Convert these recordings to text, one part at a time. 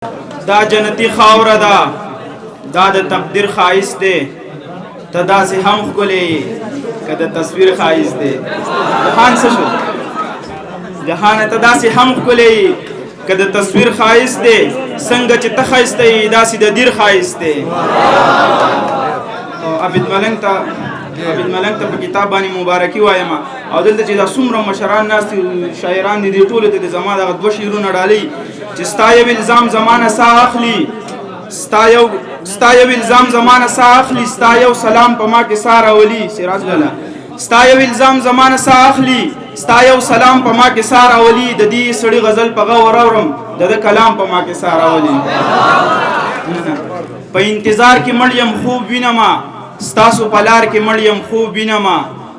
دا جنتی خاوره ده، دا د تقدیر ښایست دی. ته داسې هم ښکلې که د تصویر ښایست دی. جهان څه شو؟ جهانه ته داسې هم ښکلې که د تصویر ښایست دی. څنګه چې ته ښایسته یې داسې د دیر ښایست دی. عبید ملنګ ته په کتاب باندې مبارکي وایم. او دلته چې دا څومره مشران ناست دي شاعران دي دې ټولو ته د زما دغه دوه شعرونه ډالۍ چې ستا یو الزام زمانه ساه اخلي، ستا یو الزام زمانه ساه اخلي، ستا یو سلام په ما کې ساه راولي. سراج لاله ستا یو الزام زمانه ساه اخلي، ستا یو سلام په ما کې ساه راولي. د دې سړي غزل په غور اورم، د کلام په ما کې ساه راولي. په انتظار کې مړ یم خوب وینما، ستاسو په لار کې مړ یم خوب وینما.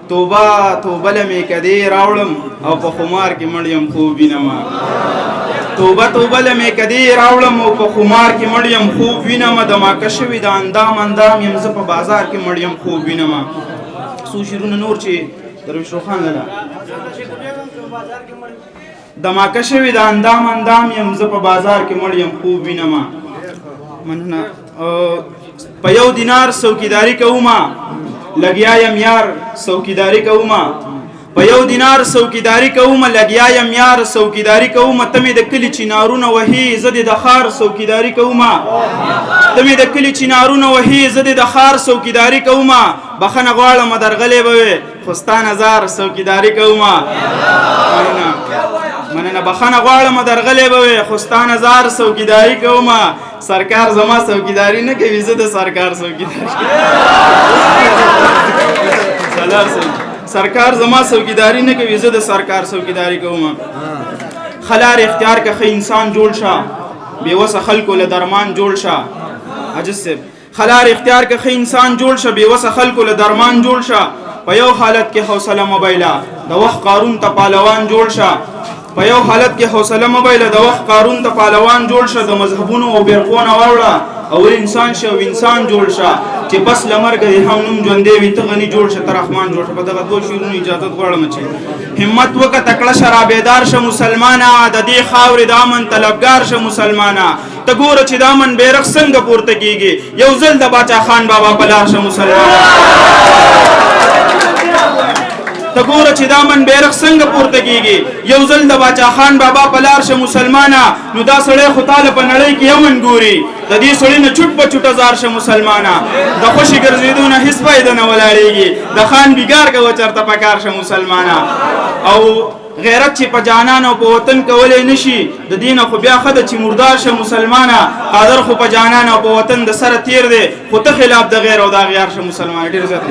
توبه توبه لمې کدې راوړم او په خمار کې مړ یم خوب وینما. توبه توبه لمې کدې راوړم او په خمار کې مړ یم خوب وینما. د ما کشوي د اندام یم زه په بازار کې مړ یم خوب وینما. څو شعرونه نور چې درویش روخان لاله د ما کشوي د اندام یم زه په بازار کې مړ یم خوب وینما. مننه. په یو دینار څوکیداری کوما، لګیا یم یار څوکیداری کوما. په یو دینار څوکیداری کوما، لګیا یم یار څوکیداری کوما. ته مې د کلي چنارونه وهي زه دې د ښار څوکیداری کوما. ته مې د کلي چنارونه وهي زه دې د ښار څوکیداری کوما. بخښنه غواړم درغلی به وې خو ستا نظر څوکیداری کوما. مننه. بخښنه غواړم درغلی به وې خو ستا نظر څوکیداری کوما. سرکار زما څوکیداری نه کوي، زه د سرکار څوکیداری. سرکار زما څوکیداری نه کوي، زه د سرکار څوکیداری کوم. خلار اختیار که ښه انسان جوړ شه، بې وسه خلکو له درمان جوړ شه. عجز صاحب خلار اختیار که ښه انسان جوړ شه، بې وسه خلکو له درمان جوړ شه. په یو حالت کې حوصله مبایله د وخت قارون ته پهلوان جوړ شه. په یو حالت کې حوصله مبایله د وخت قارون ته پهلوان جوړ شه. د مذهبونو او بیرقونه واوړه او انسان شه او انسان جوړ شه. چې بس لمرګ دې هم نوم ژوندی وي ته غني جوړ شه ته رحمان جوړ شه. په دغه دوه شعرونو اجازت غواړم چې همت وکړه تکړه شه رابیدار شه مسلمانه. د دې خاورې د امن طلبګار شه مسلمانه. ته ګوره چې د امن بیرغ څنګه پورته کیږي، یو ځل د باچا خان بابا په لار شه مسلمانه. ته ګوره چې د امن بیرغ څنګه پورته کیږي، یو ځل د باچا خان بابا په لار شه مسلمانه. نو دا سړی خو تاله په نړۍ کې امن ګوري، د دې سړي نه چوټ په چوټه زار شه مسلمانه. د خوشي ګرځېدو نه هېڅ فایده نه ولاړېږي، د خان بیګار کوه چېرته په کار شه مسلمانه. او غیرت چې په جانان او په وطن کولی نشي، د دې نه خو بیا ښه ده چې مردار شه مسلمانه. قادر خو په جانان او په وطن د سره تیر دی، خو ته خلاف د غیر او د اغیار شه مسلمانه. ډېر زیات